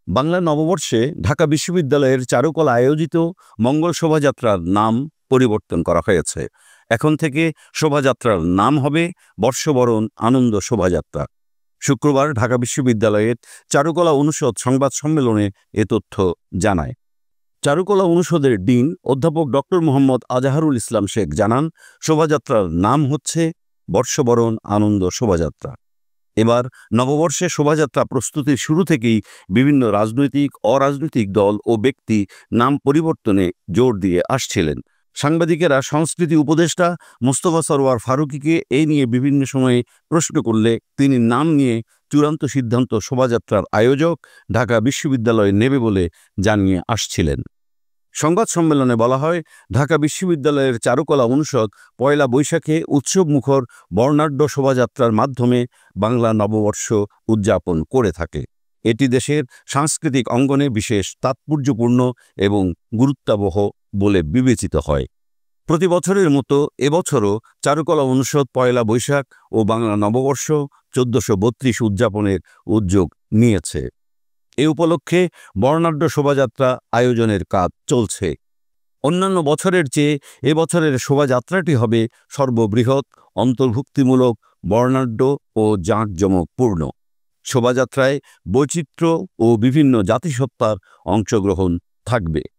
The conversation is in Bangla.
বাংলা নববর্ষে ঢাকা বিশ্ববিদ্যালয়ের চারুকলা আয়োজিত মঙ্গল শোভাযাত্রার নাম পরিবর্তন করা হয়েছে। এখন থেকে শোভাযাত্রার নাম হবে বর্ষবরণ আনন্দ শোভাযাত্রা। শুক্রবার ঢাকা বিশ্ববিদ্যালয়ের চারুকলা অনুষদ সংবাদ সম্মেলনে এ তথ্য জানায়। চারুকলা অনুষদের ডিন অধ্যাপক ডক্টর মোহাম্মদ আজাহারুল ইসলাম শেখ জানান, শোভাযাত্রার নাম হচ্ছে বর্ষবরণ আনন্দ শোভাযাত্রা। এবার নববর্ষে শোভাযাত্রা প্রস্তুতির শুরু থেকেই বিভিন্ন রাজনৈতিক অরাজনৈতিক দল ও ব্যক্তি নাম পরিবর্তনে জোর দিয়ে আসছিলেন। সাংবাদিকেরা সংস্কৃতি উপদেষ্টা মোস্তফা সরওয়ার ফারুকীকে এই নিয়ে বিভিন্ন সময়ে প্রশ্ন করলে তিনি নাম নিয়ে চূড়ান্ত সিদ্ধান্ত শোভাযাত্রার আয়োজক ঢাকা বিশ্ববিদ্যালয়ে নেবে বলে জানিয়ে আসছিলেন। সংবাদ সম্মেলনে বলা হয়, ঢাকা বিশ্ববিদ্যালয়ের চারুকলা অনুষদ পয়লা বৈশাখে উৎসবমুখর বর্ণাঢ্য শোভাযাত্রার মাধ্যমে বাংলা নববর্ষ উদযাপন করে থাকে। এটি দেশের সাংস্কৃতিক অঙ্গনে বিশেষ তাৎপর্যপূর্ণ এবং গুরুত্বাবহ বলে বিবেচিত হয়। প্রতি বছরের মতো এবছরও চারুকলা অনুষদ পয়লা বৈশাখ ও বাংলা নববর্ষ 1432 উদযাপনের উদ্যোগ নিয়েছে। এ উপলক্ষে বর্ণাঢ্য শোভাযাত্রা আয়োজনের কাজ চলছে। অন্যান্য বছরের চেয়ে এবছরের শোভাযাত্রাটি হবে সর্ববৃহৎ, অন্তর্ভুক্তিমূলক, বর্ণাঢ্য ও জাঁকজমকপূর্ণ। শোভাযাত্রায় বৈচিত্র্য ও বিভিন্ন জাতিসত্তার অংশগ্রহণ থাকবে।